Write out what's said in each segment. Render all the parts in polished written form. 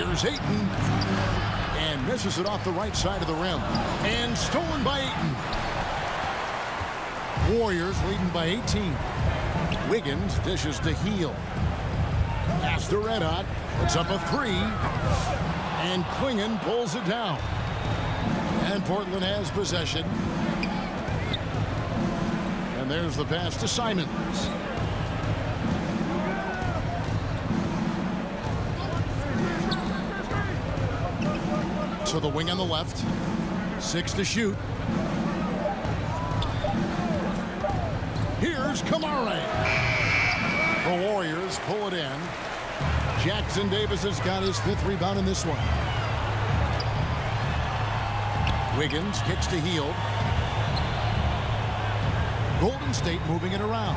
Here's Ayton. And misses it off the right side of the rim. And stolen by Ayton. Warriors leading by 18. Wiggins dishes to Hield. Pass to Red Hot. Puts up a three. And Clingan pulls it down. And Portland has possession. And there's the pass to Simons. To the wing on the left. 6 to shoot. Here's Kamara. The Warriors pull it in. Jackson Davis has got his 5th rebound in this one. Wiggins kicks to Hield. Golden State moving it around.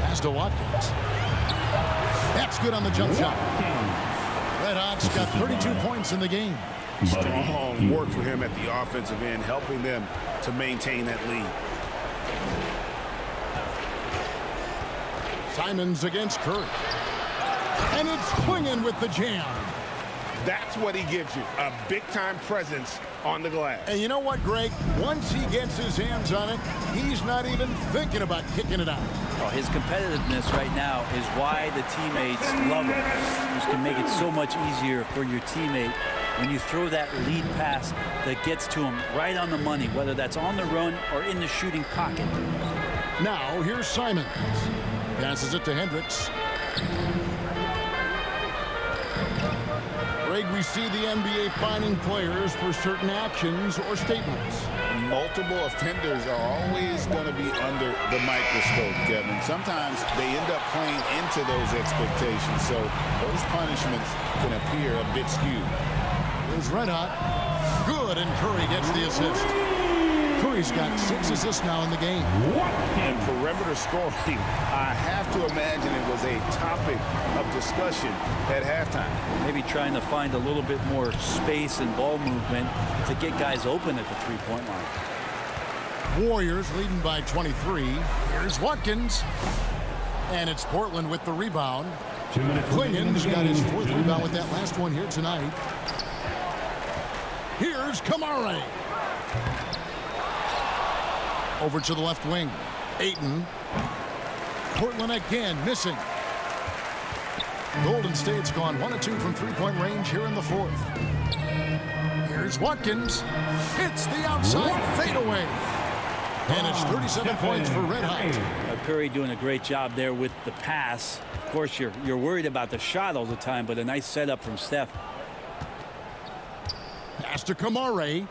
Pass to Watkins. That's good on the jump shot. Red Hot's got 32 points in the game. Strong work for him at the offensive end, helping them to maintain that lead. Simons against Curry. And it's Clingan with the jam. That's what he gives you, a big-time presence on the glass. And you know what, Greg? Once he gets his hands on it, he's not even thinking about kicking it out. Oh, his competitiveness right now is why the teammates love him. This can make it so much easier for your teammate when you throw that lead pass that gets to him right on the money, whether that's on the run or in the shooting pocket. Now, here's Simons. Passes it to Hendricks. Greg, we see the NBA fining players for certain actions or statements. Multiple offenders are always going to be under the microscope, Kevin. Sometimes they end up playing into those expectations, so those punishments can appear a bit skewed. Here's Red Hot. Good, and Curry gets the assist. Curry's got 6 assists now in the game. And perimeter scoring, I have to imagine it was a topic of discussion at halftime. Maybe trying to find a little bit more space and ball movement to get guys open at the three-point line. Warriors leading by 23. Here's Watkins. And it's Portland with the rebound. Clingan's got his 4th rebound with that last one here tonight. Here's Kamara. Over to the left wing. Ayton. Portland again missing. Golden State's gone 1 of 2 from three-point range here in the 4th. Here's Watkins. It's the outside fadeaway. And it's 37 points for Red Hot. Curry doing a great job there with the pass. Of course, you're worried about the shot all the time, but a nice setup from Steph. Pass to Kamara.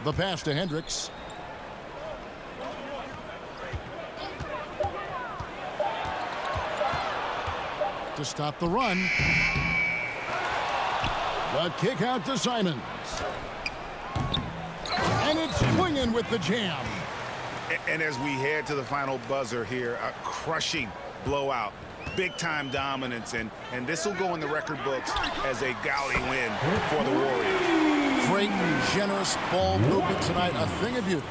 The pass to Hendricks. To stop the run. The kick out to Simons. And it's Clingan with the jam. And as we head to the final buzzer here, a crushing blowout. Big-time dominance, and this will go in the record books as a gaudy win for the Warriors. Great, generous ball movement tonight. A thing of beauty.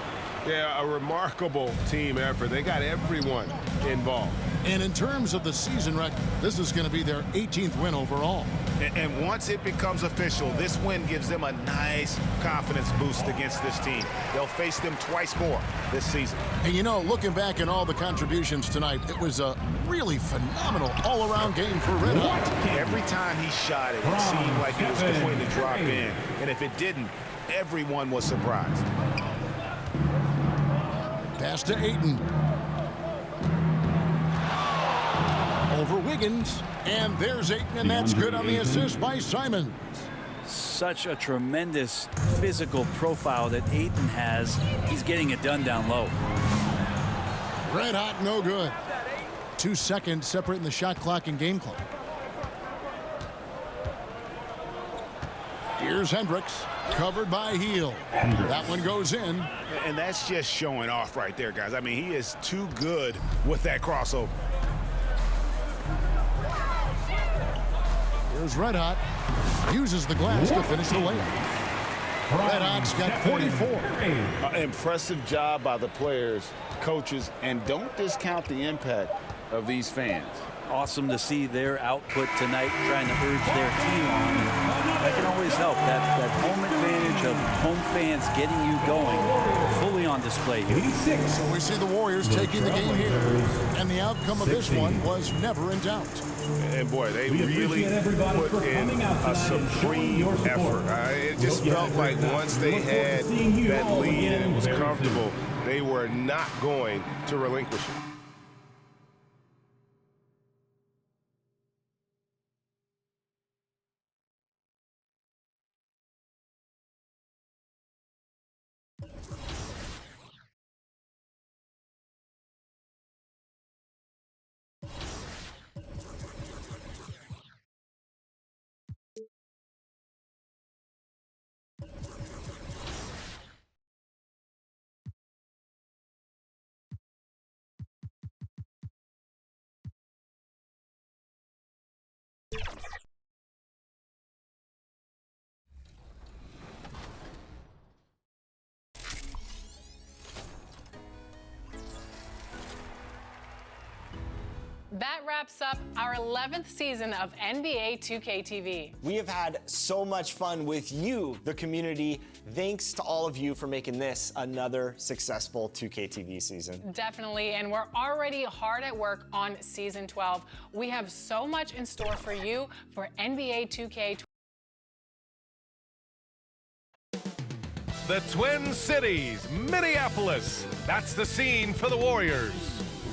Yeah, a remarkable team effort. They got everyone involved. And in terms of the season record, this is going to be their 18th win overall. And once it becomes official, this win gives them a nice confidence boost against this team. They'll face them twice more this season. And you know, looking back at all the contributions tonight, it was a really phenomenal all-around game for Red Hot. Every time he shot it, it seemed like it was going to drop in. And if it didn't, everyone was surprised. Pass to Ayton. Over Wiggins. And there's Ayton, and that's good on the assist by Simons. Such a tremendous physical profile that Ayton has. He's getting it done down low. Red Hot, no good. 2 seconds separating the shot clock and game clock. Here's Hendricks, covered by Hield. That one goes in. And that's just showing off right there, guys. I mean, he is too good with that crossover. Here's Red Hot. Uses the glass to finish the layup. Red Hot's got 44. Impressive job by the players, coaches, and don't discount the impact of these fans. Awesome to see their output tonight, trying to urge their team on. That can always help. That home advantage of home fans getting you going fully on display here. So we see the Warriors taking the game here. And the outcome of this one was never in doubt. And boy, they really put in a supreme effort. It just felt like once they had that lead and it was comfortable, they were not going to relinquish it. That wraps up our 11th season of NBA 2K TV. We have had so much fun with you, the community. Thanks to all of you for making this another successful 2K TV season. Definitely, and we're already hard at work on season 12. We have so much in store for you for NBA 2K. The Twin Cities, Minneapolis. That's the scene for the Warriors.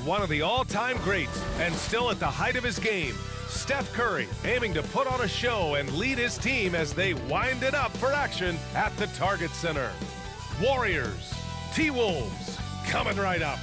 One of the all-time greats, and still at the height of his game, Steph Curry, aiming to put on a show and lead his team as they wind it up for action at the Target Center. Warriors, T-Wolves, coming right up.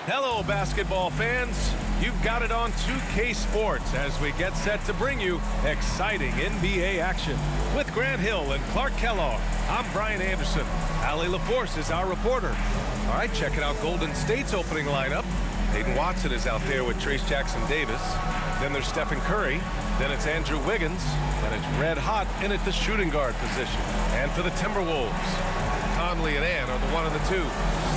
Hello, basketball fans. You've got it on 2K Sports as we get set to bring you exciting NBA action. With Grant Hill and Clark Kellogg, I'm Brian Anderson. Allie LaForce is our reporter. All right, checking out Golden State's opening lineup. Hayden Watson is out there with Trace Jackson-Davis. Then there's Stephen Curry. Then it's Andrew Wiggins. Then it's Red Hot in at the shooting guard position. And for the Timberwolves, Conley and Ann are the 1 and the 2.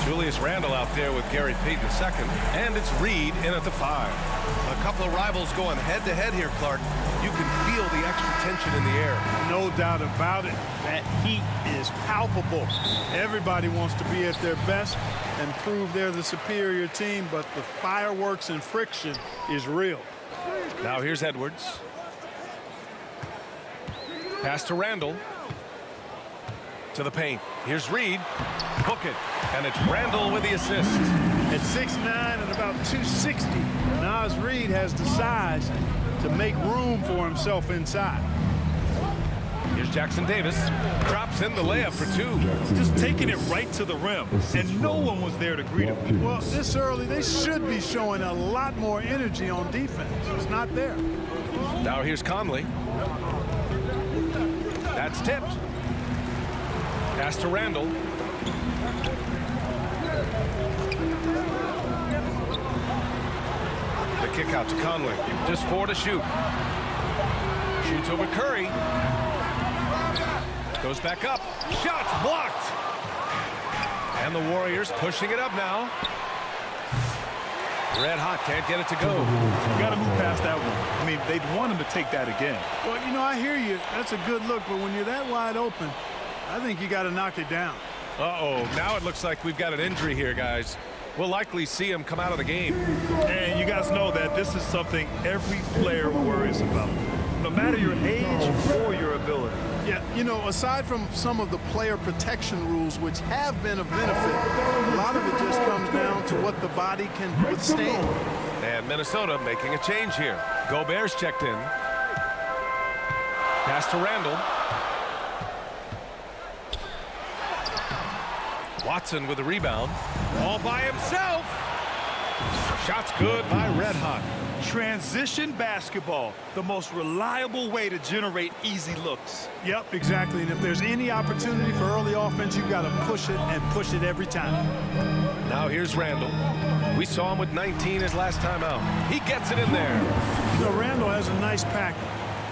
Julius Randle out there with Gary Payton II. And it's Reed in at the 5. A couple of rivals going head-to-head here, Clark. You can feel the extra tension in the air. No doubt about it. That heat is palpable. Everybody wants to be at their best and prove they're the superior team, but the fireworks and friction is real. Now here's Edwards. Pass to Randle. To the paint. Here's Reed. Book it. And it's Randle with the assist. At 6'9" and about 260, Naz Reid has the size to make room for himself inside. Here's Jackson-Davis. Drops in the layup for 2. Just taking it right to the rim, and no one was there to greet him. Well, this early, they should be showing a lot more energy on defense. It's not there. Now here's Conley. That's tipped. Pass to Randle. The kick out to Conley. Just 4 to shoot. Shoots over Curry. Goes back up. Shots blocked. And the Warriors pushing it up now. Red Hot can't get it to go. You got to move past that one. I mean, they'd want him to take that again. Well, you know, I hear you. That's a good look, but when you're that wide open, I think you got to knock it down. Uh-oh, now it looks like we've got an injury here, guys. We'll likely see him come out of the game. And you guys know that this is something every player worries about, no matter your age or your ability. Yeah, you know, aside from some of the player protection rules, which have been of benefit, a lot of it just comes down to what the body can withstand. And Minnesota making a change here. Gobert's checked in. Pass to Randle. Watson with the rebound. All by himself. Shot's good by Red Hot. Transition basketball, the most reliable way to generate easy looks. Yep, exactly. And if there's any opportunity for early offense, you've got to push it and push it every time. Now here's Randall. We saw him with 19 his last time out. He gets it in there. You know, Randall has a nice package.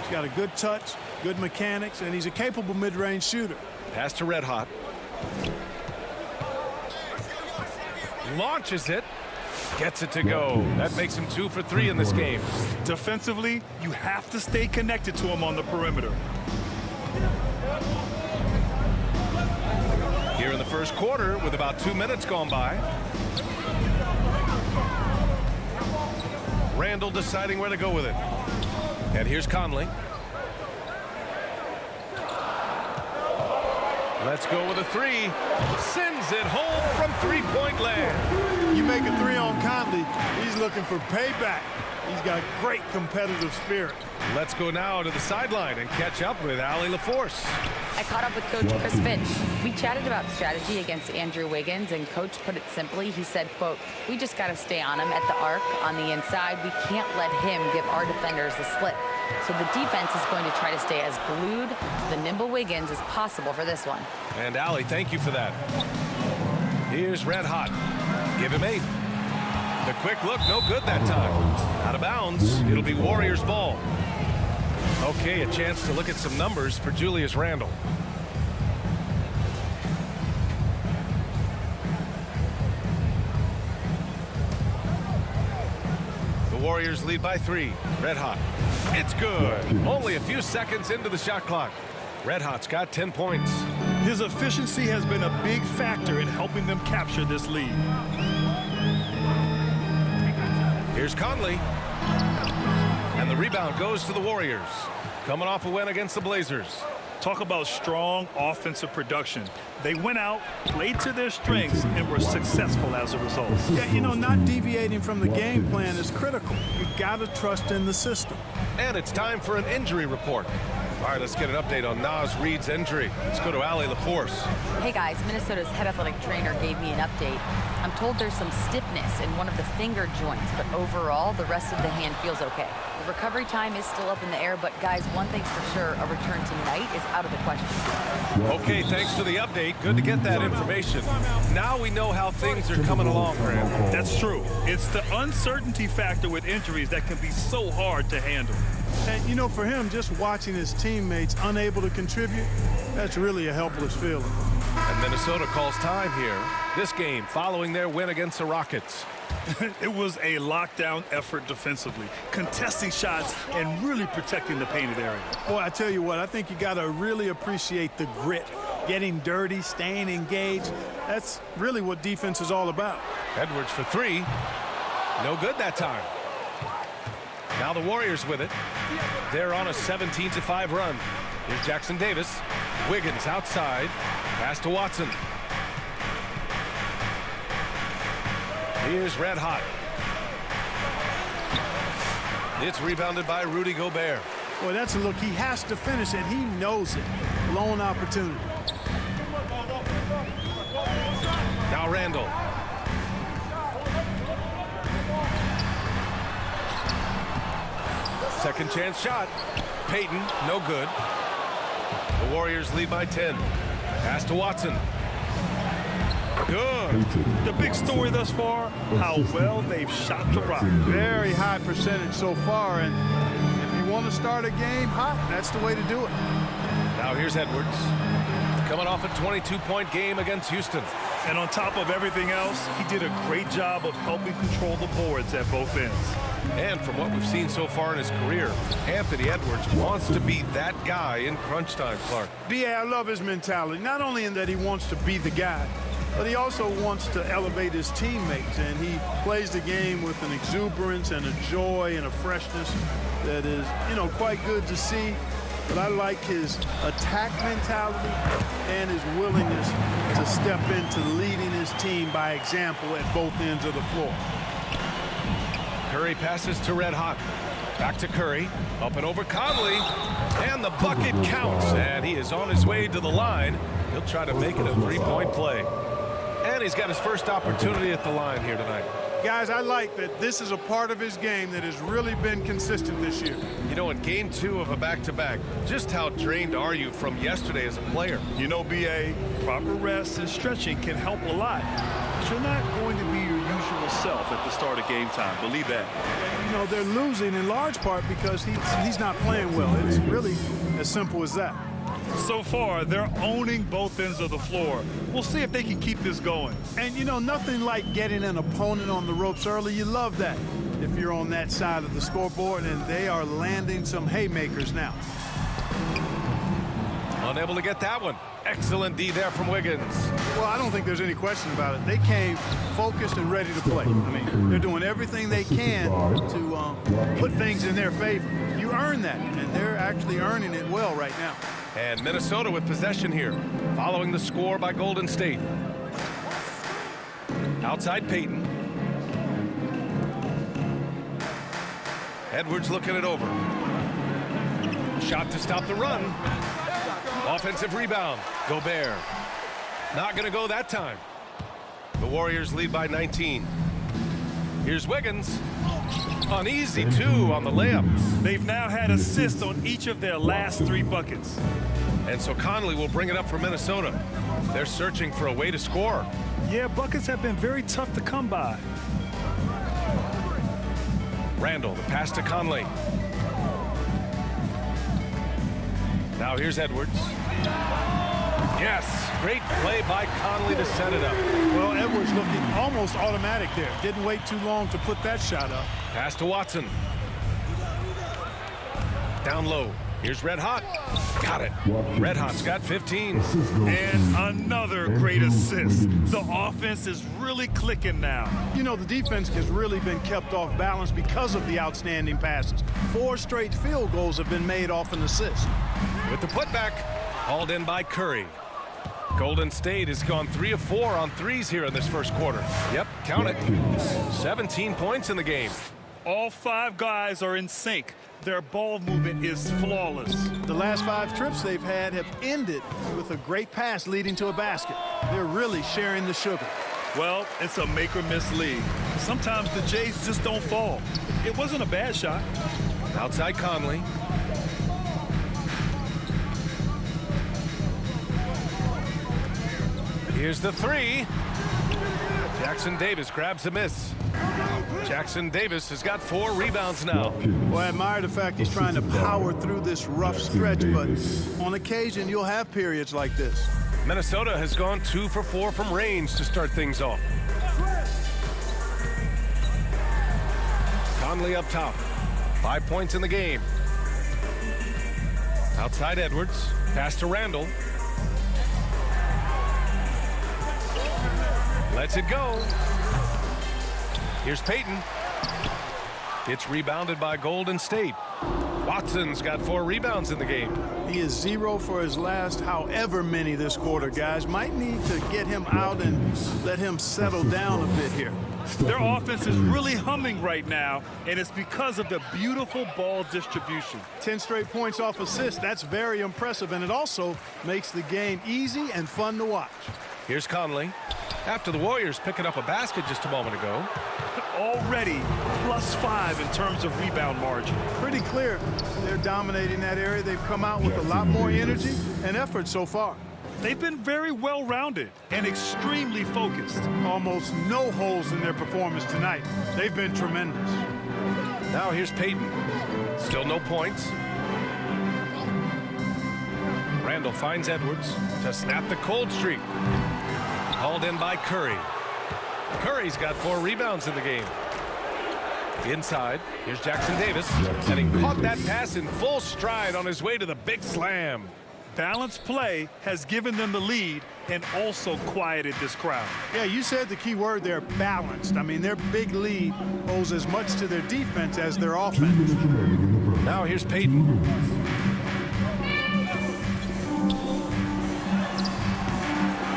He's got a good touch, good mechanics, and he's a capable mid-range shooter. Pass to Red Hot. Launches it. Gets it to go. That makes him 2 for 3 in this game. Defensively, you have to stay connected to him on the perimeter. Here in the first quarter, with about 2 minutes gone by. Randall deciding where to go with it. And here's Conley. Let's go with a 3. Sends it home from three-point land. You make a 3 on Conley, he's looking for payback. He's got great competitive spirit. Let's go now to the sideline and catch up with Allie LaForce. I caught up with Coach Chris Finch. We chatted about strategy against Andrew Wiggins, and Coach put it simply. He said, quote, "We just got to stay on him at the arc on the inside. We can't let him give our defenders the slip." So the defense is going to try to stay as glued to the nimble Wiggins as possible for this one. And Allie, thank you for that. Here's Red Hot. Give him 8. The quick look, no good that time. Out of bounds. It'll be Warriors ball. Okay, a chance to look at some numbers for Julius Randle. The Warriors lead by 3. Red Hot. It's good. Only a few seconds into the shot clock. Red Hot's got 10 points. His efficiency has been a big factor in helping them capture this lead. Here's Conley. And the rebound goes to the Warriors. Coming off a win against the Blazers. Talk about strong offensive production. They went out, played to their strengths, and were successful as a result. Yeah, you know, not deviating from the game plan is critical. You got to trust in the system. And it's time for an injury report. All right, let's get an update on Naz Reid's injury. Let's go to Allie LaForce. Hey guys, Minnesota's head athletic trainer gave me an update. I'm told there's some stiffness in one of the finger joints, but overall, the rest of the hand feels okay. The recovery time is still up in the air, but guys, one thing's for sure, a return tonight is out of the question. Okay, thanks for the update. Good to get that information. Now we know how things are coming along, Grant. That's true. It's the uncertainty factor with injuries that can be so hard to handle. And, you know, for him, just watching his teammates unable to contribute, that's really a helpless feeling. And Minnesota calls time here. This game following their win against the Rockets. It was a lockdown effort defensively, contesting shots and really protecting the painted area. Boy, I tell you what, I think you got to really appreciate the grit, getting dirty, staying engaged. That's really what defense is all about. Edwards for 3. No good that time. Now the Warriors with it. They're on a 17-5 run. Here's Jackson Davis. Wiggins outside. Pass to Watson. Here's Red Hot. It's rebounded by Rudy Gobert. Boy, that's a look. He has to finish, and he knows it. Blown opportunity. Now Randall. Second chance shot. Payton, no good. The Warriors lead by 10. Pass to Watson. Good. The big story thus far, how well they've shot the rock. Very high percentage so far, and if you want to start a game hot, that's the way to do it. Now here's Edwards. Coming off a 22-point game against Houston. And on top of everything else, he did a great job of helping control the boards at both ends. And from what we've seen so far in his career, Anthony Edwards wants to be that guy in crunch time, Clark. I love his mentality. Not only in that he wants to be the guy, but he also wants to elevate his teammates. And he plays the game with an exuberance and a joy and a freshness that is, you know, quite good to see. But I like his attack mentality and his willingness to step into leading his team by example at both ends of the floor. Curry passes to Red Hot. Back to Curry. Up and over Conley. And the bucket counts. And he is on his way to the line. He'll try to make it a 3-point play. And he's got his first opportunity at the line here tonight. Guys, I like that this is a part of his game that has really been consistent this year. You know, in game 2 of a back-to-back, just how drained are you from yesterday as a player? You know, B.A., proper rest and stretching can help a lot. But you're not going to be your usual self at the start of game time. Believe that. You know, they're losing in large part because he's not playing well. It's really as simple as that. So far, they're owning both ends of the floor. We'll see if they can keep this going. And, you know, nothing like getting an opponent on the ropes early. You love that if you're on that side of the scoreboard, and they are landing some haymakers now. Unable to get that one. Excellent D there from Wiggins. Well, I don't think there's any question about it. They came focused and ready to play. I mean, they're doing everything they can to put things in their favor. You earn that, and they're actually earning it well right now. And Minnesota with possession here, following the score by Golden State. Outside Payton. Edwards looking it over. Shot to stop the run. Offensive rebound. Gobert. Not going to go that time. The Warriors lead by 19. Here's Wiggins. An easy 2 on the layup. They've now had assists on each of their last 3 buckets. And so Conley will bring it up for Minnesota. They're searching for a way to score. Yeah, buckets have been very tough to come by. Randall, the pass to Conley. Now here's Edwards. Yes, great play by Conley to set it up. Well, Edwards looking almost automatic there. Didn't wait too long to put that shot up. Pass to Watson. Down low. Here's Red Hot. Got it. Red Hot's got 15. And another great assist. The offense is really clicking now. You know, the defense has really been kept off balance because of the outstanding passes. 4 straight field goals have been made off an assist. With the putback, hauled in by Curry. Golden State has gone 3 of 4 on threes here in this first quarter. Yep, count it. 17 points in the game. All 5 guys are in sync. Their ball movement is flawless. The last 5 trips they've had have ended with a great pass leading to a basket. They're really sharing the sugar. Well, it's a make or miss league. Sometimes the Jays just don't fall. It wasn't a bad shot. Outside Conley. Here's the 3. Jackson Davis grabs a miss. Jackson Davis has got 4 rebounds now. Well, I admire the fact he's trying to power through this rough stretch, but on occasion you'll have periods like this. Minnesota has gone 2 for 4 from range to start things off. Conley up top. 5 points in the game. Outside Edwards. Pass to Randall. Lets it go. Here's Payton. It's rebounded by Golden State. Watson's got 4 rebounds in the game. He is 0 for his last however many this quarter, guys. Might need to get him out and let him settle down a bit here. Their offense is really humming right now, and it's because of the beautiful ball distribution. 10 straight points off assists. That's very impressive, and it also makes the game easy and fun to watch. Here's Conley. After the Warriors picking up a basket just a moment ago. Already +5 in terms of rebound margin. Pretty clear they're dominating that area. They've come out with a lot more energy and effort so far. They've been very well-rounded and extremely focused. Almost no holes in their performance tonight. They've been tremendous. Now here's Payton. Still no points. Randall finds Edwards to snap the cold streak. Hauled in by Curry. Curry's got 4 rebounds in the game. Inside, here's Jackson Davis. And he caught that pass in full stride on his way to the big slam. Balanced play has given them the lead and also quieted this crowd. Yeah, you said the key word there, balanced. I mean, their big lead owes as much to their defense as their offense. Now here's Payton.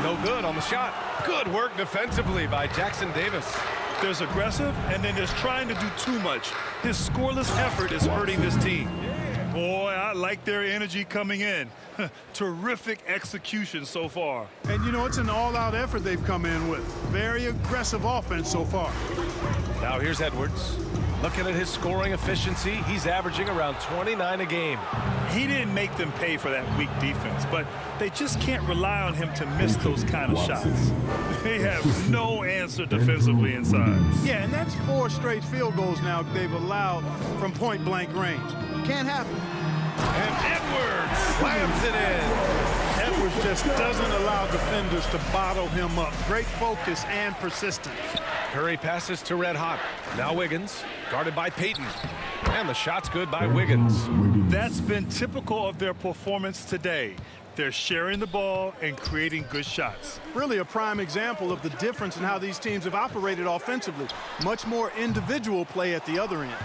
No good on the shot. Good work defensively by Jackson Davis. There's aggressive, and then there's trying to do too much. His scoreless effort is hurting this team. Boy, I like their energy coming in. Terrific execution so far. And, you know, it's an all-out effort they've come in with. Very aggressive offense so far. Now here's Edwards. Looking at his scoring efficiency, he's averaging around 29 a game. He didn't make them pay for that weak defense, but they just can't rely on him to miss those kind of shots. They have no answer defensively inside. Yeah, and that's 4 straight field goals now they've allowed from point-blank range. Can't happen. And Edwards slams it in. Edwards just doesn't allow defenders to bottle him up. Great focus and persistence. Curry passes to Red Hot. Now Wiggins, guarded by Payton. And the shot's good by Wiggins. That's been typical of their performance today. They're sharing the ball and creating good shots. Really a prime example of the difference in how these teams have operated offensively. Much more individual play at the other end.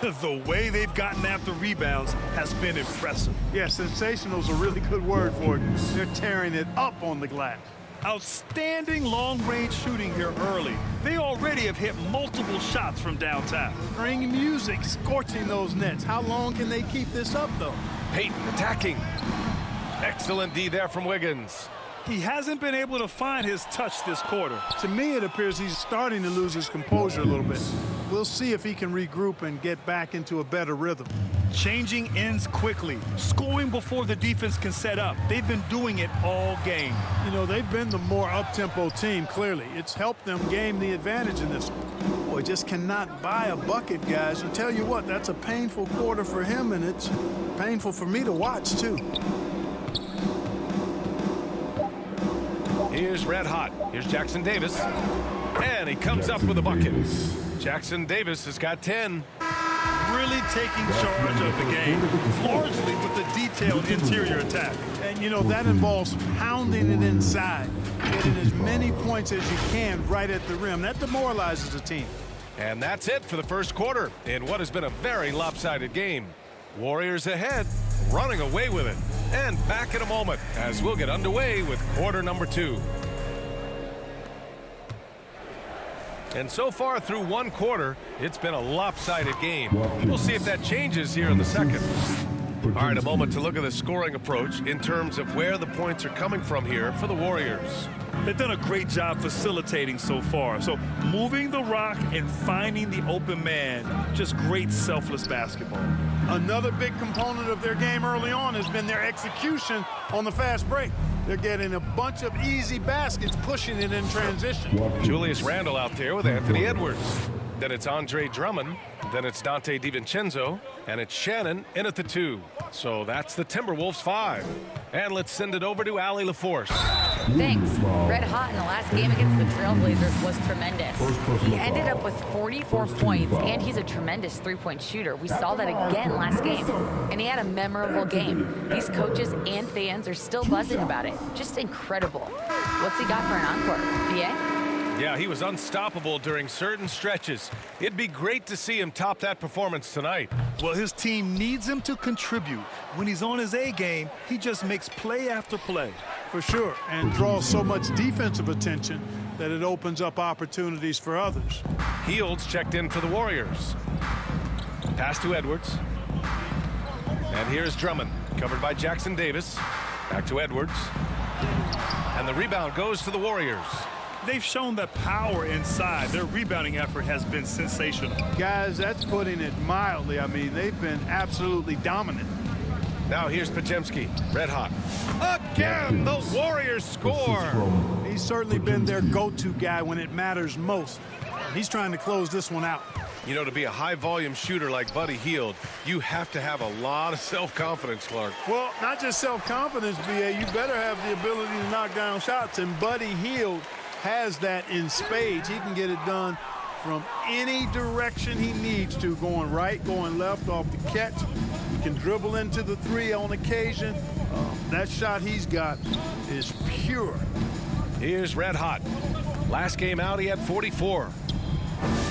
The way they've gotten after rebounds has been impressive. Yeah, sensational is a really good word for it. They're tearing it up on the glass. Outstanding long-range shooting here early. They already have hit multiple shots from downtown. Bring music, scorching those nets. How long can they keep this up, though? Payton attacking. Excellent D there from Wiggins. He hasn't been able to find his touch this quarter. To me, it appears he's starting to lose his composure a little bit. We'll see if he can regroup and get back into a better rhythm. Changing ends quickly, scoring before the defense can set up. They've been doing it all game. You know, they've been the more up-tempo team, clearly. It's helped them gain the advantage in this one. Boy, just cannot buy a bucket, guys. And tell you what, that's a painful quarter for him, and it's painful for me to watch, too. Here's Red Hot. Here's Jackson Davis. And he comes up with a bucket. Jackson Davis has got 10. Really taking charge of the game, largely with the detailed interior attack. And, you know, that involves pounding it inside, getting as many points as you can right at the rim. That demoralizes a team. And that's it for the first quarter in what has been a very lopsided game. Warriors ahead, running away with it. And back in a moment as we'll get underway with quarter number 2. And so far through one quarter, it's been a lopsided game. We'll see if that changes here in the second. All right, a moment to look at the scoring approach in terms of where the points are coming from here for the Warriors. They've done a great job facilitating so far. So moving the rock and finding the open man, just great selfless basketball. Another big component of their game early on has been their execution on the fast break. They're getting a bunch of easy baskets, pushing it in transition. Julius Randle out there with Anthony Edwards. Then it's Andre Drummond. Then it's Dante DiVincenzo. And it's Shannon in at the 2. So that's the Timberwolves 5. And let's send it over to Allie LaForce. Thanks. Red Hot in the last game against the Trailblazers was tremendous. He ended up with 44 points, and he's a tremendous three-point shooter. We saw that again last game, and he had a memorable game. These coaches and fans are still buzzing about it. Just incredible. What's he got for an encore? PA? Yeah, he was unstoppable during certain stretches. It'd be great to see him top that performance tonight. Well, his team needs him to contribute. When he's on his A game, he just makes play after play. For sure, and draws so much defensive attention that it opens up opportunities for others. Hields checked in for the Warriors. Pass to Edwards. And here's Drummond, covered by Jackson Davis. Back to Edwards. And the rebound goes to the Warriors. They've shown the power inside. Their rebounding effort has been sensational. Guys, that's putting it mildly. I mean, they've been absolutely dominant. Now here's Podziemski, Red Hot. Again, the Warriors score. He's certainly been their go-to guy when it matters most. He's trying to close this one out. You know, to be a high-volume shooter like Buddy Hield, you have to have a lot of self-confidence, Clark. Well, not just self-confidence, B.A. You better have the ability to knock down shots, and Buddy Hield has that in spades. He can get it done from any direction he needs to, going right, going left off the catch. He can dribble into the 3 on occasion. That shot he's got is pure. Here's Red Hot. Last game out, he had 44.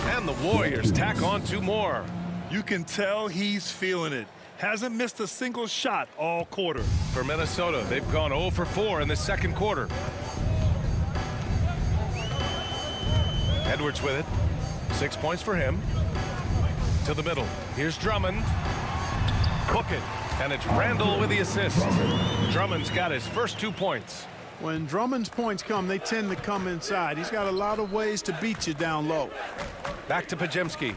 And the Warriors tack on 2 more. You can tell he's feeling it. Hasn't missed a single shot all quarter. For Minnesota, they've gone 0 for 4 in the second quarter. Edwards with it. 6 points for him. To the middle. Here's Drummond. Book it. And it's Randall with the assist. Drummond's got his first 2 points. When Drummond's points come, they tend to come inside. He's got a lot of ways to beat you down low. Back to Podziemski.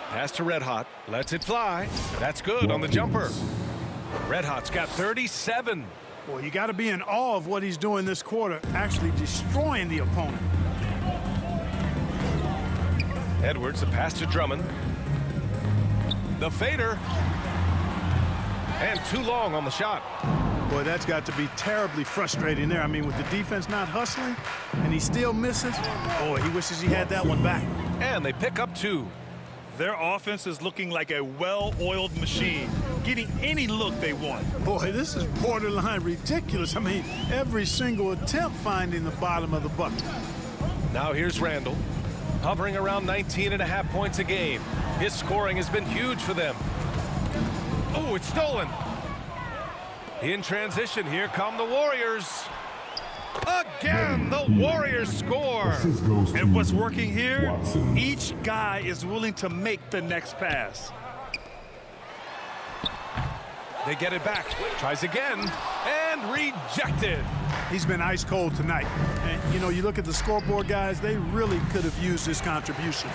Pass to Red Hot. Lets it fly. That's good on the jumper. Red Hot's got 37. Boy, you got to be in awe of what he's doing this quarter, actually destroying the opponent. Edwards, the pass to Drummond. The fader. And too long on the shot. Boy, that's got to be terribly frustrating there. I mean, with the defense not hustling and he still misses, boy, he wishes he had that one back. And they pick up 2. Their offense is looking like a well-oiled machine, getting any look they want. Boy, this is borderline ridiculous. I mean, every single attempt finding the bottom of the bucket. Now here's Randall, hovering around 19.5 points a game. His scoring has been huge for them. Oh, it's stolen. In transition, here come the Warriors. Again, the Warriors score. And what's working here, each guy is willing to make the next pass. They get it back. Tries again and rejected. He's been ice cold tonight. And, you know, you look at the scoreboard, guys, they really could have used his contributions.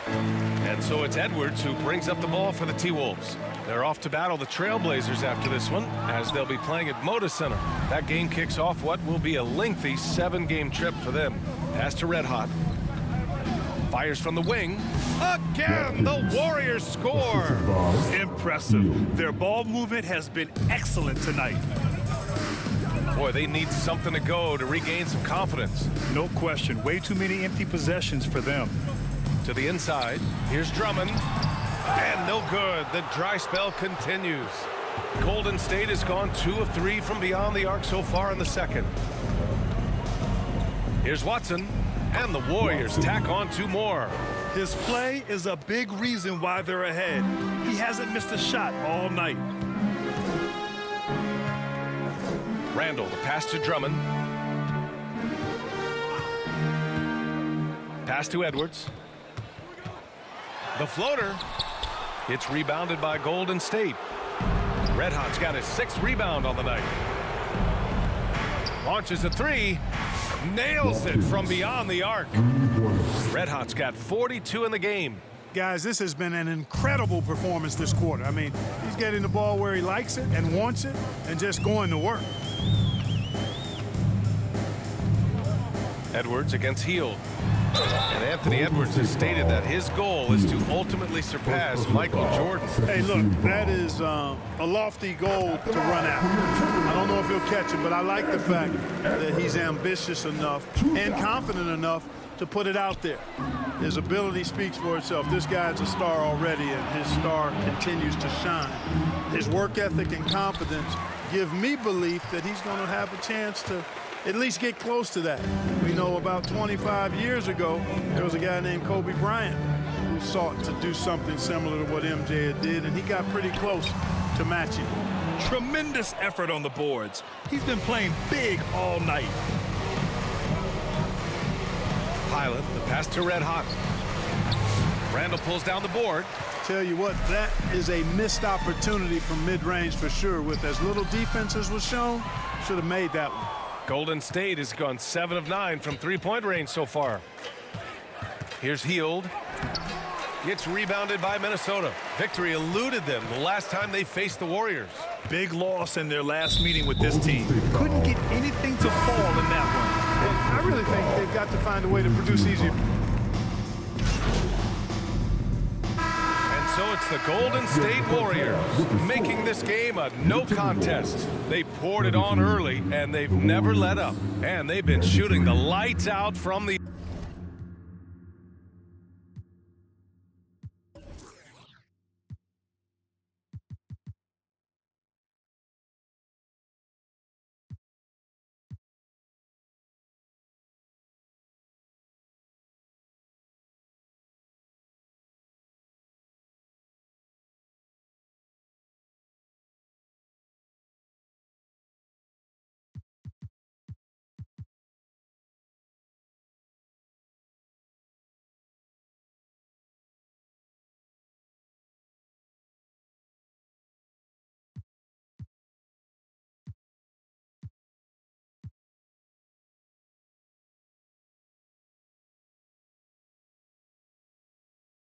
And so it's Edwards who brings up the ball for the T-Wolves. They're off to battle the Trailblazers after this one, as they'll be playing at Moda Center. That game kicks off what will be a lengthy 7-game trip for them. Pass to Red Hot. Fires from the wing. Again, the Warriors score. Impressive. Their ball movement has been excellent tonight. Boy, they need something to go to regain some confidence. No question. Way too many empty possessions for them. To the inside. Here's Drummond. And no good. The dry spell continues. Golden State has gone 2 of 3 from beyond the arc so far in the second. Here's Watson. And the Warriors tack on 2 more. His play is a big reason why they're ahead. He hasn't missed a shot all night. Randall, the pass to Drummond. Pass to Edwards. The floater. It's rebounded by Golden State. Red Hot's got his 6th rebound on the night. Launches a 3. Nails it from beyond the arc. Red Hot's got 42 in the game. Guys, this has been an incredible performance this quarter. I mean, he's getting the ball where he likes it and wants it and just going to work. Edwards against Hield. And Anthony Edwards has stated that his goal is to ultimately surpass Michael Jordan. Hey, look, that is a lofty goal to run after. I don't know if he'll catch it, but I like the fact that he's ambitious enough and confident enough to put it out there. His ability speaks for itself. This guy's a star already, and his star continues to shine. His work ethic and confidence give me belief that he's going to have a chance to at least get close to that. We know about 25 years ago, there was a guy named Kobe Bryant who sought to do something similar to what MJ did, and he got pretty close to matching. Tremendous effort on the boards. He's been playing big all night. Pilot, the pass to Red Hot. Randall pulls down the board. Tell you what, that is a missed opportunity from mid-range for sure. With as little defense as was shown, should have made that one. Golden State has gone 7 of 9 from 3-point range so far. Here's Hield. Gets rebounded by Minnesota. Victory eluded them the last time they faced the Warriors. Big loss in their last meeting with this team. Couldn't get anything to fall in that one. I really think they've got to find a way to produce easier. So it's the Golden State Warriors making this game a no contest. They poured it on early, and they've never let up. And they've been shooting the lights out from the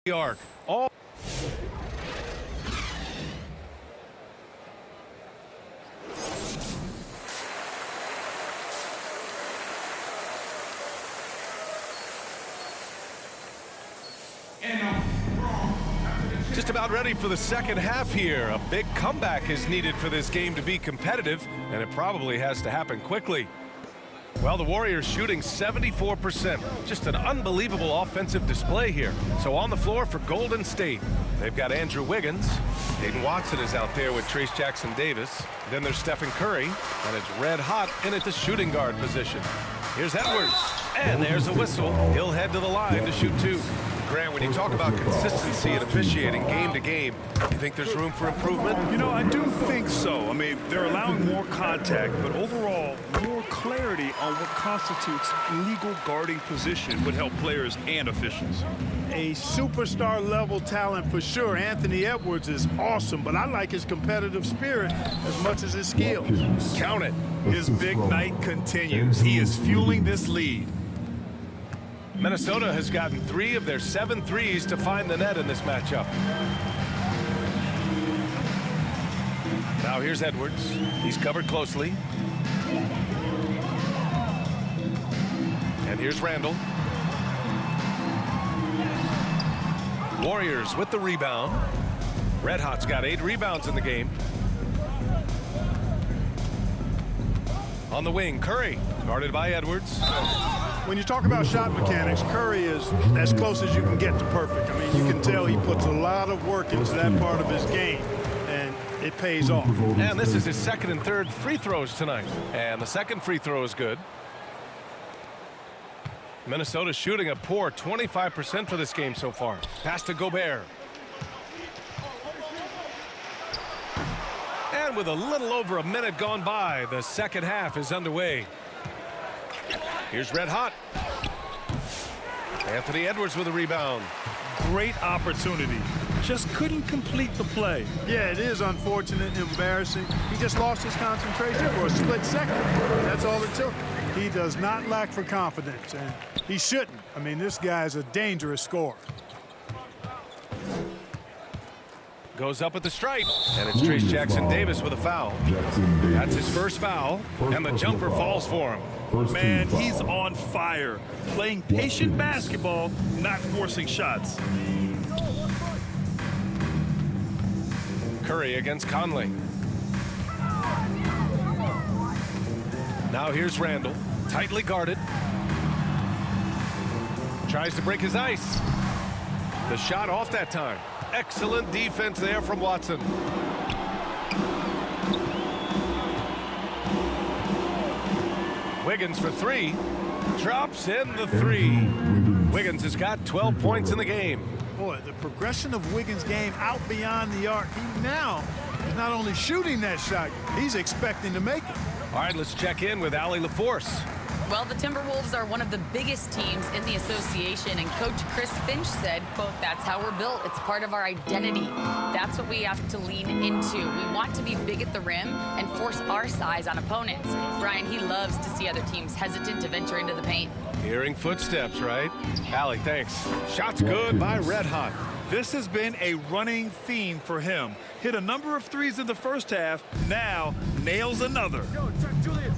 the arc. All just about ready for the second half here. A big comeback is needed for this game to be competitive, and it probably has to happen quickly. Well, the Warriors shooting 74%. Just an unbelievable offensive display here. So on the floor for Golden State, they've got Andrew Wiggins. Hayden Watson is out there with Trayce Jackson-Davis. Then there's Stephen Curry, and it's red hot in at the shooting guard position. Here's Edwards, and there's a whistle. He'll head to the line to shoot two. Grant, when you talk about consistency and officiating game to game, you think there's room for improvement? You know, I do think so. I mean, they're allowing more contact, but overall, more clarity on what constitutes legal guarding position would help players and officials. A superstar level talent for sure. Anthony Edwards is awesome, but I like his competitive spirit as much as his skills. Count it. His big night continues. He is fueling this lead. Minnesota has gotten 3 of their 7 threes to find the net in this matchup. Now here's Edwards. He's covered closely. And here's Randall. Warriors with the rebound. Red Hot's got 8 rebounds in the game. On the wing, Curry, guarded by Edwards. When you talk about shot mechanics, Curry is as close as you can get to perfect. I mean, you can tell he puts a lot of work into that part of his game, and it pays off. And this is his second and third free throws tonight. And the second free throw is good. Minnesota shooting a poor 25% for this game so far. Pass to Gobert. And with a little over a minute gone by, the second half is underway. Here's Red Hot. Anthony Edwards with a rebound. Great opportunity. Just couldn't complete the play. Yeah, it is unfortunate and embarrassing. He just lost his concentration for a split second. That's all it took. He does not lack for confidence, and he shouldn't. I mean, this guy is a dangerous scorer. Goes up at the stripe, and it's Trayce Jackson-Davis with a foul. That's his first foul, and the jumper falls for him. Man, he's on fire. Playing patient basketball, not forcing shots. Curry against Conley. Now here's Randall, tightly guarded. Tries to break his ice. The shot off that time. Excellent defense there from Watson. Wiggins for 3. Drops in the 3. Wiggins has got 12 points in the game. Boy, the progression of Wiggins' game out beyond the arc. He now is not only shooting that shot, he's expecting to make it. All right, let's check in with Allie LaForce. Well, the Timberwolves are one of the biggest teams in the association, and Coach Chris Finch said, quote, "That's how we're built. It's part of our identity. That's what we have to lean into. We want to be big at the rim and force our size on opponents." Brian, he loves to see other teams hesitant to venture into the paint. Hearing footsteps, right? Allie, thanks. Shots good by Red Hot. This has been a running theme for him. Hit a number of threes in the first half, now nails another.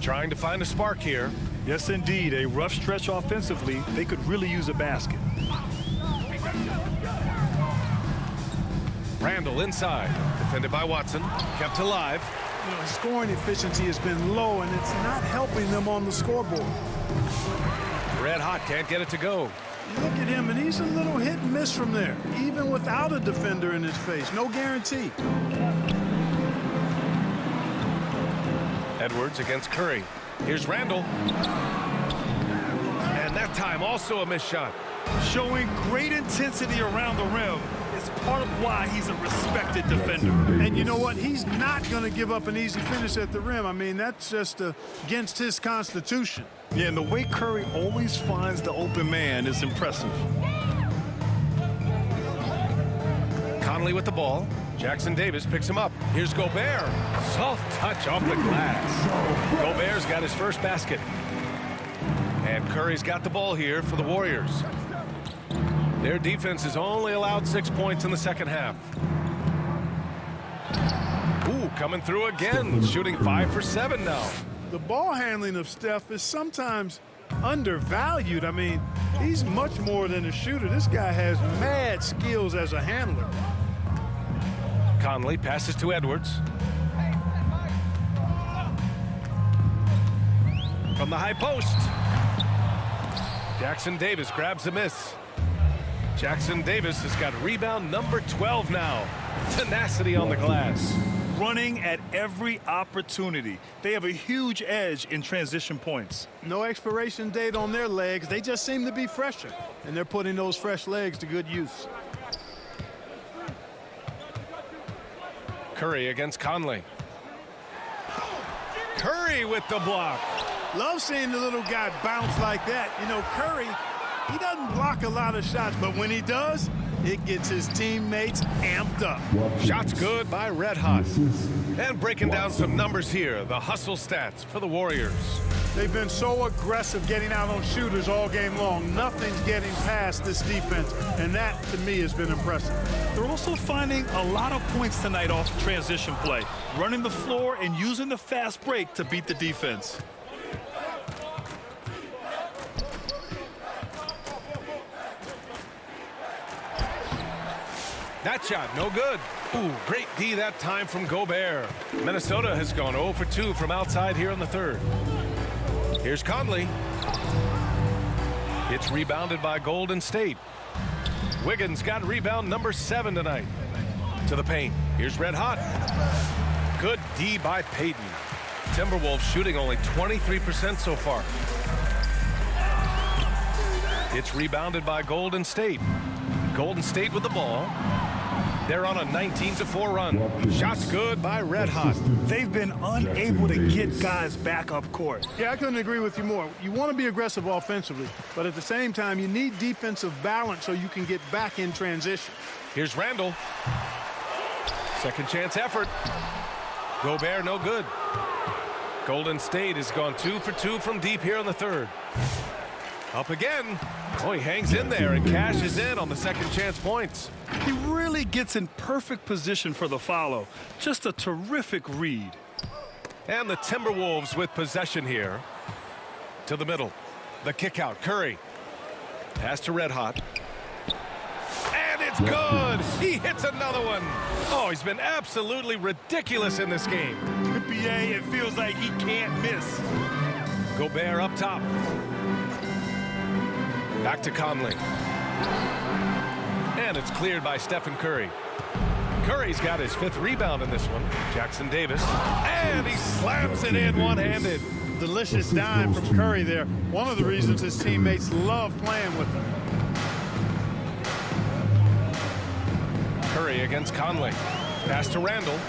Trying to find a spark here. Yes, indeed. A rough stretch offensively. They could really use a basket. Randall inside. Defended by Watson. Kept alive. You know, his scoring efficiency has been low, and it's not helping them on the scoreboard. Red Hot can't get it to go. Look at him, and he's a little hit and miss from there, even without a defender in his face. No guarantee. Edwards against Curry. Here's Randall. And that time also a missed shot. Showing great intensity around the rim is part of why he's a respected defender. And you know what? He's not going to give up an easy finish at the rim. I mean, that's just against his constitution. Yeah, and the way Curry always finds the open man is impressive. Conley with the ball. Jackson-Davis picks him up. Here's Gobert. Soft touch off the glass. Gobert's got his first basket. And Curry's got the ball here for the Warriors. Their defense has only allowed 6 points in the second half. Ooh, coming through again, shooting 5 for 7 now. The ball handling of Steph is sometimes undervalued. I mean, he's much more than a shooter. This guy has mad skills as a handler. Conley passes to Edwards. From the high post. Jackson Davis grabs the miss. Jackson Davis has got rebound number 12 now. Tenacity on the glass. Running at every opportunity. They have a huge edge in transition points. No expiration date on their legs. They just seem to be fresher, and they're putting those fresh legs to good use. Curry against Conley. Curry with the block. Love seeing the little guy bounce like that. You know, Curry, he doesn't block a lot of shots, but when he does, it gets his teammates amped up. Shots good by Red Hot. And breaking down some numbers here, the hustle stats for the Warriors. They've been so aggressive getting out on shooters all game long. Nothing's getting past this defense, and that, to me, has been impressive. They're also finding a lot of points tonight off transition play, running the floor and using the fast break to beat the defense. That shot, no good. Ooh, great D that time from Gobert. Minnesota has gone 0 for 2 from outside here in the third. Here's Conley. It's rebounded by Golden State. Wiggins got rebound number 7 tonight. To the paint. Here's Red Hot. Good D by Payton. Timberwolves shooting only 23% so far. It's rebounded by Golden State. Golden State with the ball. They're on a 19-4 run. Shots good by Red Hot. They've been unable to get guys back up court. Yeah, I couldn't agree with you more. You want to be aggressive offensively, but at the same time, you need defensive balance so you can get back in transition. Here's Randall. Second chance effort. Gobert no good. Golden State has gone 2 for 2 from deep here in the third. Up again. Oh, he hangs in there and cashes in on the second chance points. He really gets in perfect position for the follow. Just a terrific read. And the Timberwolves with possession here. To the middle. The kick out. Curry. Pass to Red Hot. And it's good. He hits another one. Oh, he's been absolutely ridiculous in this game. NBA, it feels like he can't miss. Gobert up top. Back to Conley. And it's cleared by Stephen Curry. Curry's got his 5th rebound in this one. Jackson Davis. And he slams it in one-handed. Delicious dime from Curry there. One of the reasons his teammates love playing with him. Curry against Conley. Pass to Randall.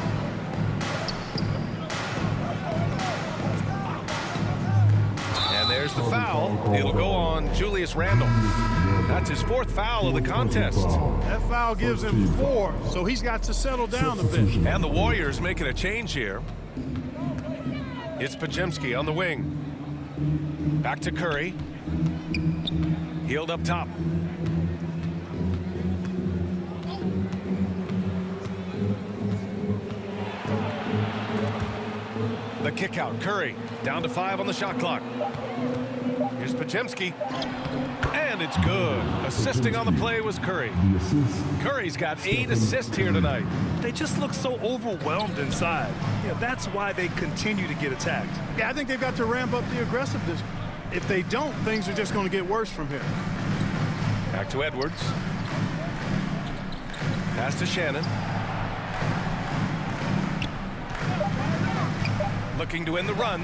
And there's the foul. It'll go on Julius Randle. That's his 4th foul of the contest. That foul gives him 4, so he's got to settle down a bit. And the Warriors making a change here. It's Podziemski on the wing. Back to Curry. Healed up top. The kick out. Curry down to 5 on the shot clock. Here's Podziemski. And it's good. Assisting on the play was Curry. Curry's got 8 assists here tonight. They just look so overwhelmed inside. Yeah, that's why they continue to get attacked. Yeah, I think they've got to ramp up the aggressiveness. If they don't, things are just going to get worse from here. Back to Edwards. Pass to Shannon. Looking to end the run.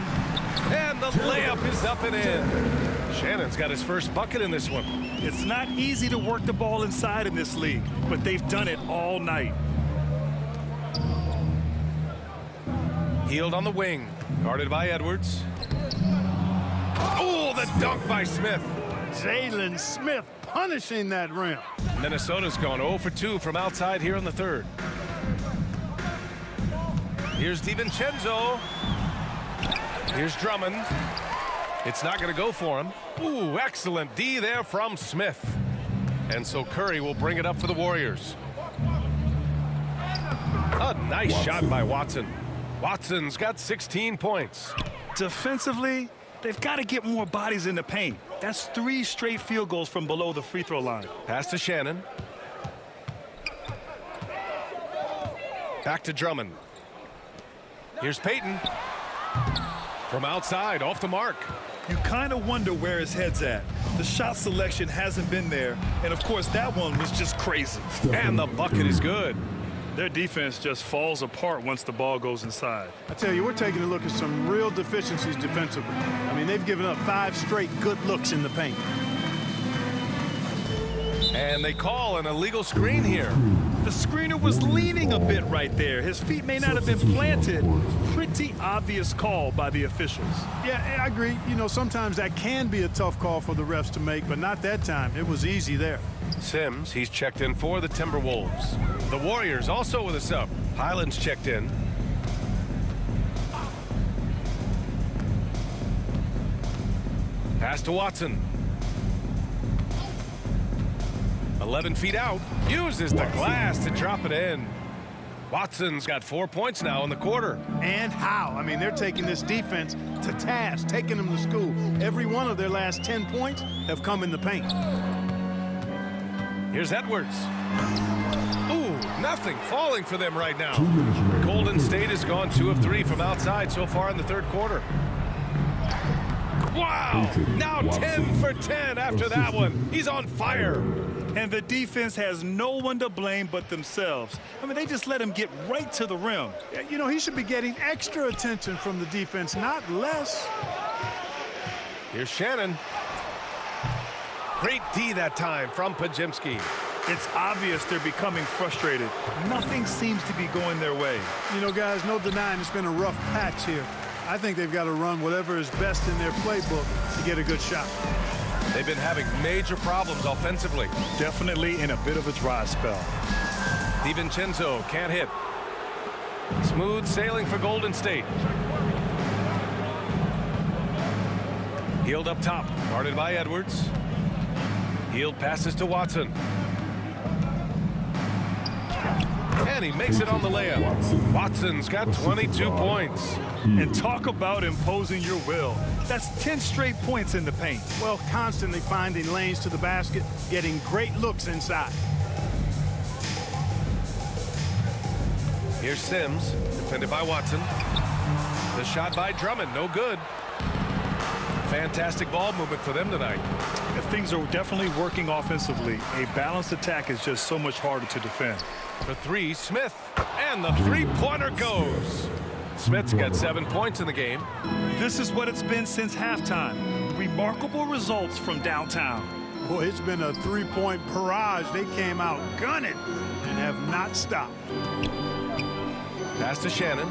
And the layup is up and in. Shannon's got his first bucket in this one. It's not easy to work the ball inside in this league, but they've done it all night. Healed on the wing. Guarded by Edwards. Oh, the dunk by Smith. Jalen Smith punishing that rim. Minnesota's gone 0 for 2 from outside here in the third. Here's DiVincenzo. Here's Drummond. It's not going to go for him. Ooh, excellent D there from Smith. And so Curry will bring it up for the Warriors. A nice shot by Watson. Watson's got 16 points. Defensively, they've got to get more bodies in the paint. That's 3 straight field goals from below the free throw line. Pass to Shannon. Back to Drummond. Here's Payton. From outside, off the mark. You kind of wonder where his head's at. The shot selection hasn't been there, and of course that one was just crazy. And the bucket is good. Their defense just falls apart once the ball goes inside. I tell you, we're taking a look at some real deficiencies defensively. I mean, they've given up 5 straight good looks in the paint. And they call an illegal screen here. The screener was leaning a bit right there. His feet may not have been planted. Pretty obvious call by the officials. Yeah, I agree. You know, sometimes that can be a tough call for the refs to make, but not that time. It was easy there. Sims, he's checked in for the Timberwolves. The Warriors also with a sub. Highland's checked in. Pass to Watson. 11 feet out. Uses the glass to drop it in. Watson's got 4 points now in the quarter. And how? I mean, they're taking this defense to task, taking them to school. Every one of their last 10 points have come in the paint. Here's Edwards. Ooh, nothing falling for them right now. Golden State has gone 2 of 3 from outside so far in the third quarter. Wow! Now 10 for 10 after that one. He's on fire. And the defense has no one to blame but themselves. I mean, they just let him get right to the rim. You know, he should be getting extra attention from the defense, not less. Here's Shannon. Great D that time from Podziemski. It's obvious they're becoming frustrated. Nothing seems to be going their way. You know, guys, no denying it's been a rough patch here. I think they've got to run whatever is best in their playbook to get a good shot. They've been having major problems offensively. Definitely in a bit of a dry spell. DiVincenzo can't hit. Smooth sailing for Golden State. Healed up top, guarded by Edwards. Healed passes to Watson. And he makes it on the layup. Watson's got 22 points. And talk about imposing your will. That's 10 straight points in the paint. Well, constantly finding lanes to the basket, getting great looks inside. Here's Sims, defended by Watson. The shot by Drummond, no good. Fantastic ball movement for them tonight. If things are definitely working offensively, a balanced attack is just so much harder to defend. For 3, Smith. And the three-pointer goes. Smith's got 7 points in the game. This is what it's been since halftime. Remarkable results from downtown. Boy, it's been a three-point barrage. They came out gunning and have not stopped. Pass to Shannon.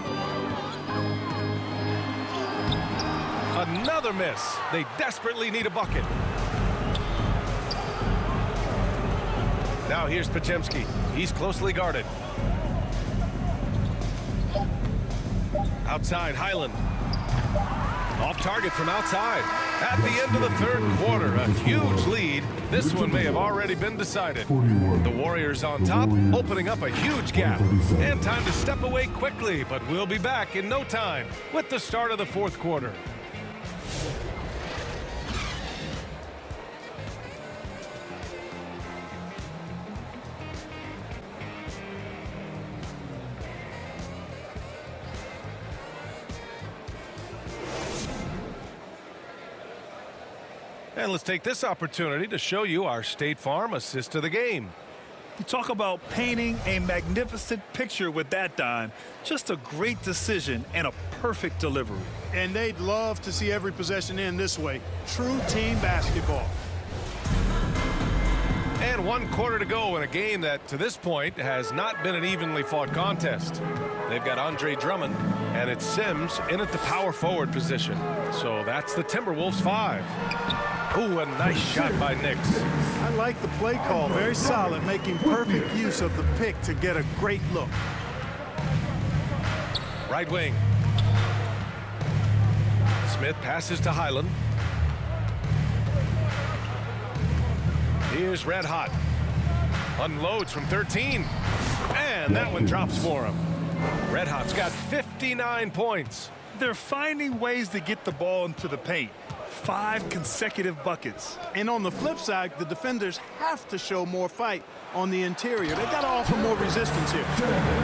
Another miss. They desperately need a bucket. Now here's Podziemski. He's closely guarded. Outside, Highland. Off target from outside. At the end of the third quarter, a huge lead. This one may have already been decided. The Warriors on top, opening up a huge gap. And time to step away quickly, but we'll be back in no time with the start of the fourth quarter. And let's take this opportunity to show you our State Farm assist to the game. You talk about painting a magnificent picture with that dime. Just a great decision and a perfect delivery. And they'd love to see every possession end this way. True team basketball. And 1 quarter to go in a game that, to this point, has not been an evenly fought contest. They've got Andre Drummond, and it's Sims in at the power forward position. So that's the Timberwolves 5. Ooh, a nice shot by Nix. I like the play call. Very solid, making perfect use of the pick to get a great look. Right wing. Smith passes to Highland. Here's Red Hot. Unloads from 13. And that one drops for him. Red Hot's got 59 points. They're finding ways to get the ball into the paint. 5 consecutive buckets. And on the flip side, the defenders have to show more fight on the interior. They got to offer more resistance here.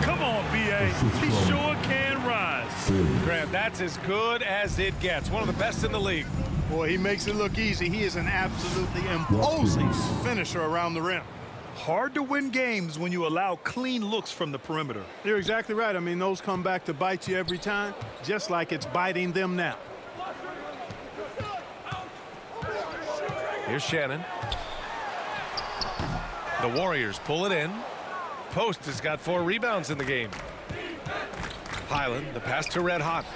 Come on, B.A. He sure can rise. Grant, that's as good as it gets. One of the best in the league. Boy, he makes it look easy. He is an absolutely imposing finisher around the rim. Hard to win games when you allow clean looks from the perimeter. You're exactly right. I mean, those come back to bite you every time, just like it's biting them now. Here's Shannon. The Warriors pull it in. Post has got 4 rebounds in the game. Highland, the pass to Red Hot.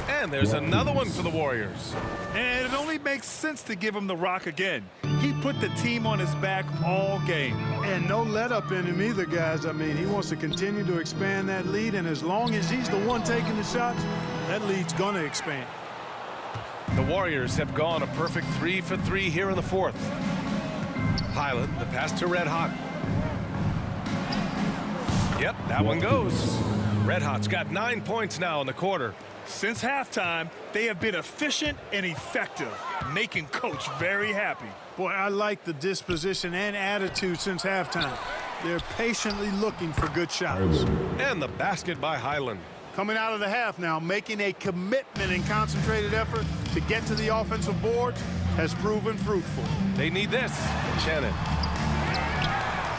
And there's another one for the Warriors. And it only makes sense to give him the rock again. He put the team on his back all game. And no let up in him either, guys. I mean, he wants to continue to expand that lead, and as long as he's the one taking the shots, that lead's going to expand. The Warriors have gone a perfect 3 for 3 here in the 4th. Highland, the pass to Red Hot. Yep, that one goes. Red Hot's got 9 points now in the quarter. Since halftime, they have been efficient and effective, making Coach very happy. Boy, I like the disposition and attitude since halftime. They're patiently looking for good shots. And the basket by Highland. Coming out of the half now, making a commitment and concentrated effort to get to the offensive boards has proven fruitful. They need this. Shannon.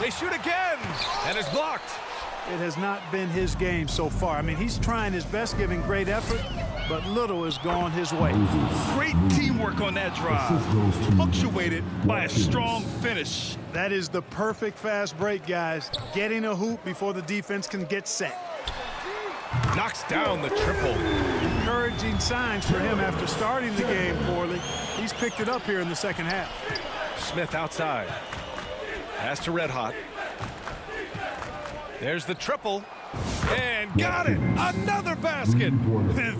They shoot again, and it's blocked. It has not been his game so far. I mean, he's trying his best, giving great effort, but little has gone his way. Great teamwork on that drive, punctuated by a strong finish. That is the perfect fast break, guys. Getting a hoop before the defense can get set. Knocks down the triple. Encouraging signs for him after starting the game poorly. He's picked it up here in the second half. Smith outside. Pass to Red Hot. There's the triple. And got it! Another basket!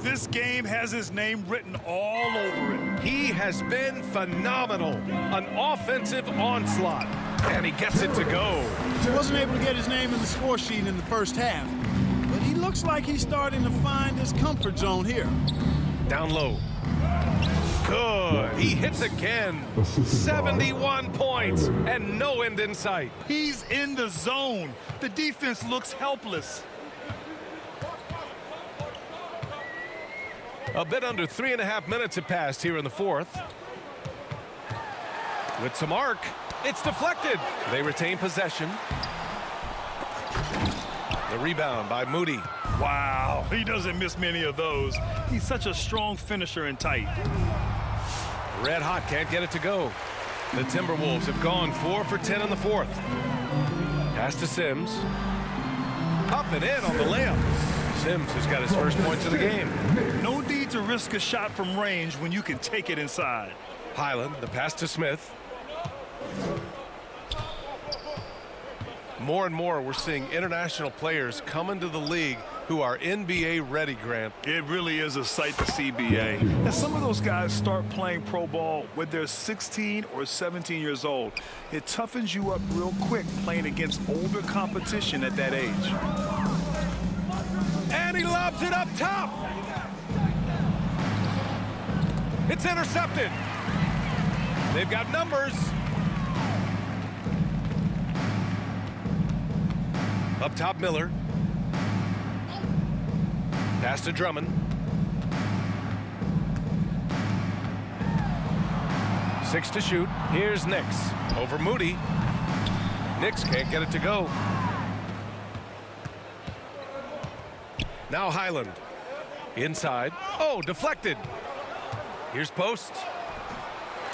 This game has his name written all over it. He has been phenomenal. An offensive onslaught. And he gets it to go. He wasn't able to get his name in the score sheet in the first half. But he looks like he's starting to find his comfort zone here. Down low. Good. He hits again. 71 points and no end in sight. He's in the zone. The defense looks helpless. A bit under 3.5 minutes have passed here in the 4th. With some arc, it's deflected. They retain possession. The rebound by Moody. Wow, he doesn't miss many of those. He's such a strong finisher and tight. Red Hot can't get it to go. The Timberwolves have gone 4 for 10 in the 4th. Pass to Sims. Up and in on the layup. Sims has got his first points of the game. No need to risk a shot from range when you can take it inside. Highland, the pass to Smith. More and more, we're seeing international players come into the league who are NBA ready, Grant. It really is a sight to see, B.A. And some of those guys start playing pro ball when they're 16 or 17 years old. It toughens you up real quick playing against older competition at that age. And he lobs it up top. It's intercepted. They've got numbers. Up top, Miller. Pass to Drummond. 6 to shoot. Here's Nix. Over Moody. Nix can't get it to go. Now Highland. Inside. Oh, deflected. Here's Post.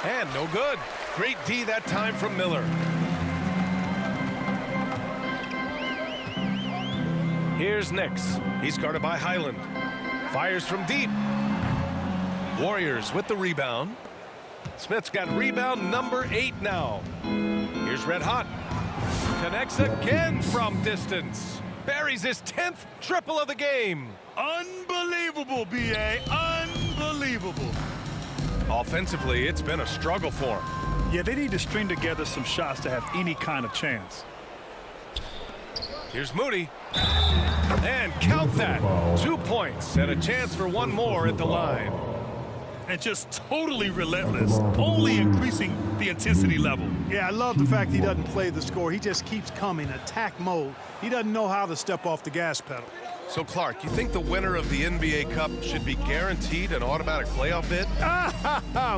And no good. Great D that time from Miller. Here's Nix. He's guarded by Highland. Fires from deep. Warriors with the rebound. Smith's got rebound number 8 now. Here's Red Hot. Connects again from distance. Buries his 10th triple of the game. Unbelievable, B.A. Unbelievable. Offensively, it's been a struggle for him. Yeah, they need to string together some shots to have any kind of chance. Here's Moody. And count that. 2 points and a chance for one more at the line. And just totally relentless, only increasing the intensity level. Yeah, I love the fact he doesn't play the score. He just keeps coming, attack mode. He doesn't know how to step off the gas pedal. So, Clark, you think the winner of the NBA Cup should be guaranteed an automatic playoff bid?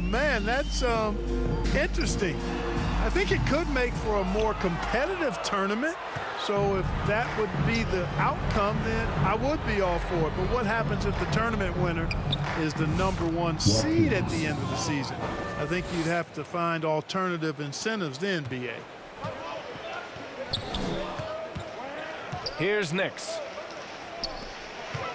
Man, that's interesting. I think it could make for a more competitive tournament. So if that would be the outcome, then I would be all for it. But what happens if the tournament winner is the #1 seed at the end of the season? I think you'd have to find alternative incentives then, BA. Here's Nix.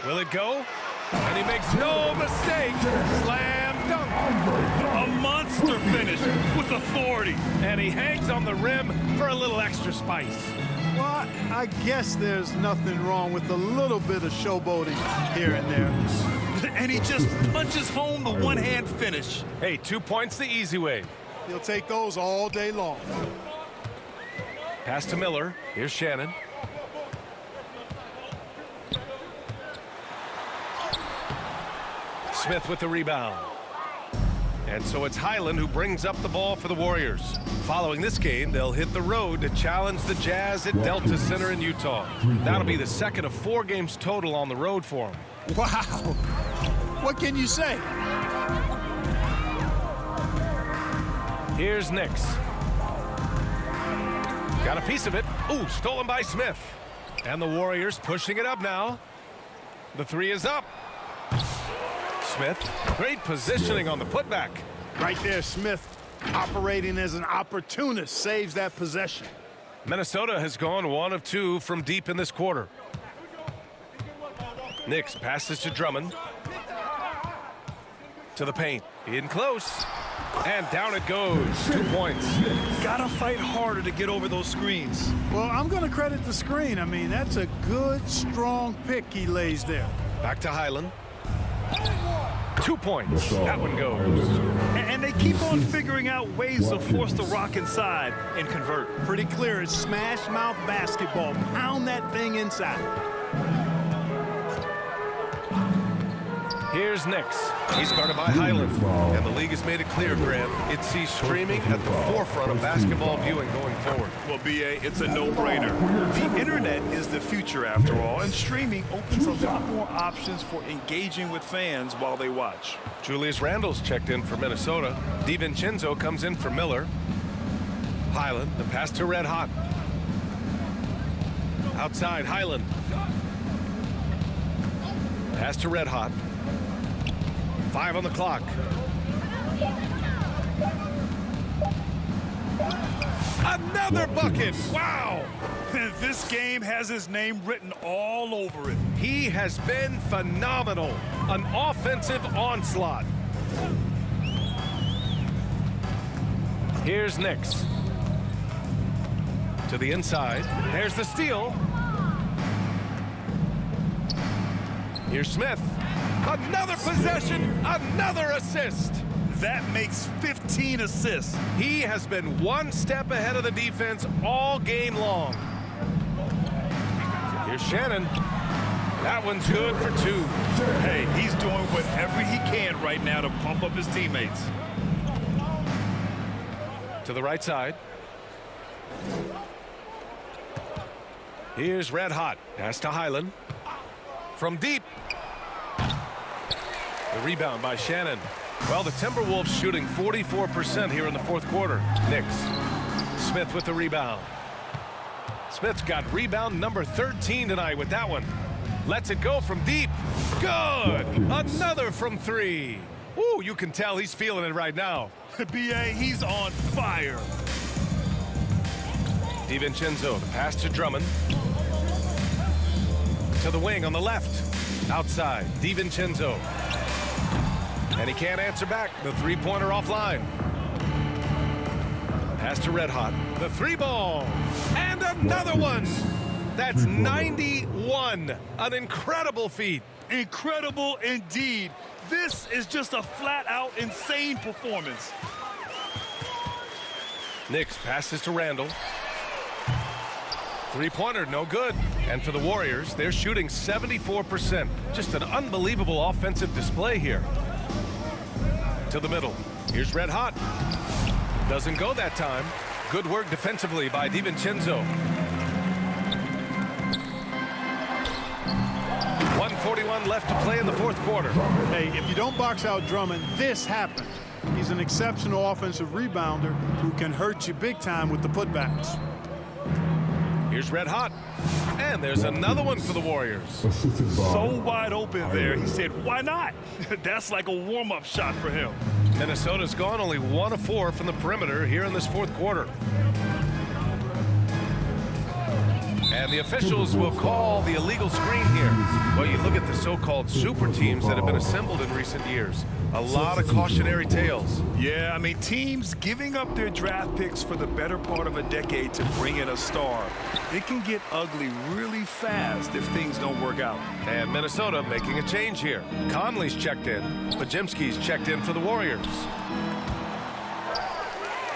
Will it go? And he makes no mistake. Slam dunk. A monster finish with authority. And he hangs on the rim for a little extra spice. Well, I guess there's nothing wrong with a little bit of showboating here and there. And he just punches home the one-hand finish. Hey, 2 points the easy way. He'll take those all day long. Pass to Miller. Here's Shannon. Smith with the rebound. And so it's Highland who brings up the ball for the Warriors. Following this game, they'll hit the road to challenge the Jazz at Delta Center in Utah. That'll be the second of 4 games total on the road for them. Wow. What can you say? Here's Nix. Got a piece of it. Ooh, stolen by Smith. And the Warriors pushing it up now. The 3 is up. Smith, great positioning on the putback. Right there, Smith, operating as an opportunist, saves that possession. Minnesota has gone 1 of 2 from deep in this quarter. Nix passes to Drummond. To the paint. In close. And down it goes. 2 points. Gotta fight harder to get over those screens. Well, I'm going to credit the screen. I mean, that's a good, strong pick he lays there. Back to Highland. 2 points. That one goes. And they keep on figuring out ways to force the Rock inside and convert. Pretty clear. It's smash mouth basketball. Pound that thing inside. Here's Nix. He's guarded by Highland. And the league has made it clear, Grant, it sees streaming at the forefront of basketball viewing going forward. Well, BA, it's a no-brainer. The internet is the future after all, and streaming opens a lot more options for engaging with fans while they watch. Julius Randle's checked in for Minnesota. DiVincenzo comes in for Miller. Highland, the pass to Red Hot. Outside, Highland. Pass to Red Hot. 5 on the clock. Another bucket. Wow. This game has his name written all over it. He has been phenomenal. An offensive onslaught. Here's Nix. To the inside. There's the steal. Here's Smith. Another possession, another assist. That makes 15 assists. He has been 1 step ahead of the defense all game long. Here's Shannon. That one's good for 2. Hey, he's doing whatever he can right now to pump up his teammates. To the right side. Here's Red Hot. Pass to Highland. From deep. The rebound by Shannon. Well, the Timberwolves shooting 44% here in the 4th quarter. Nix. Smith with the rebound. Smith's got rebound number 13 tonight with that one. Lets it go from deep. Good. Another from 3. Ooh, you can tell he's feeling it right now. BA, he's on fire. DiVincenzo, the pass to Drummond. To the wing on the left. Outside, DiVincenzo. And he can't answer back. The 3-pointer offline. Pass to Red Hot. The 3-ball. And another one. That's 91. An incredible feat. Incredible indeed. This is just a flat-out insane performance. Knicks passes to Randall. Three-pointer, no good. And for the Warriors, they're shooting 74%. Just an unbelievable offensive display here. To the middle. Here's Red Hot. Doesn't go that time. Good work defensively by DiVincenzo. 1:41 left to play in the fourth quarter. Hey, if you don't box out Drummond, this happens. He's an exceptional offensive rebounder who can hurt you big time with the putbacks. Here's Red Hot. And there's another one for the Warriors. So wide open there. He said, why not? That's like a warm-up shot for him. Minnesota's gone only 1 of 4 from the perimeter here in this fourth quarter. And the officials will call the illegal screen here. Well, you look at the so-called super teams that have been assembled in recent years. A lot of cautionary tales. Yeah, I mean, teams giving up their draft picks for the better part of a decade to bring in a star. It can get ugly really fast if things don't work out. And Minnesota making a change here. Conley's checked in. Podziemski's checked in for the Warriors.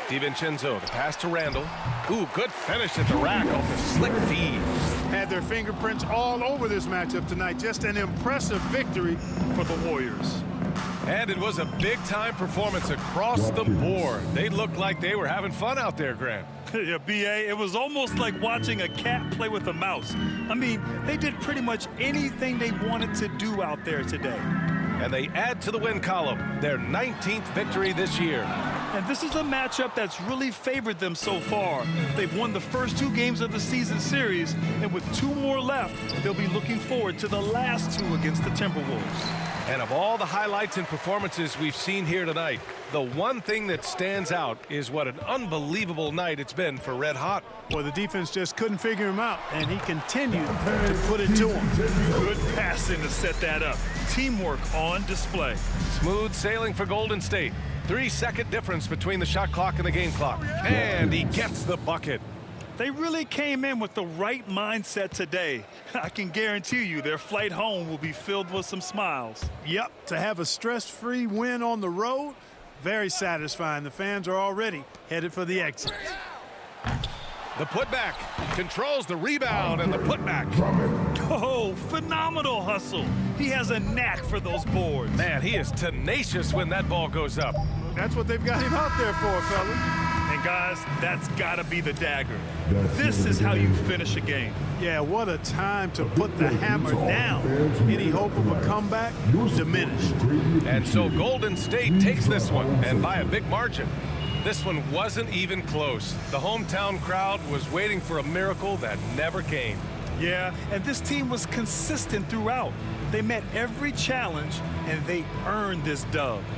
DiVincenzo, the pass to Randall. Ooh, good finish at the rack off the slick feed. Had their fingerprints all over this matchup tonight. Just an impressive victory for the Warriors. And it was a big-time performance across the board. They looked like they were having fun out there, Grant. Yeah, B.A., it was almost like watching a cat play with a mouse. I mean, they did pretty much anything they wanted to do out there today. And they add to the win column, their 19th victory this year. And this is a matchup that's really favored them so far. They've won the first 2 games of the season series, and with 2 more left, they'll be looking forward to the last 2 against the Timberwolves. And of all the highlights and performances we've seen here tonight, the one thing that stands out is what an unbelievable night it's been for Red Hot. Well, the defense just couldn't figure him out, and he continued to put it to him. Good passing to set that up. Teamwork on display. Smooth sailing for Golden State. 3-second difference between the shot clock and the game clock. And he gets the bucket. They really came in with the right mindset today. I can guarantee you their flight home will be filled with some smiles. Yep, to have a stress-free win on the road, very satisfying. The fans are already headed for the exit. The putback controls the rebound and the putback. Oh, phenomenal hustle. He has a knack for those boards. Man, he is tenacious when that ball goes up. That's what they've got him out there for, fellas. And guys, that's got to be the dagger. This is how you finish a game. Yeah, what a time to put the hammer down. Any hope of a comeback diminished. And so Golden State takes this one, and by a big margin. This one wasn't even close. The hometown crowd was waiting for a miracle that never came. Yeah, and this team was consistent throughout. They met every challenge, and they earned this dub.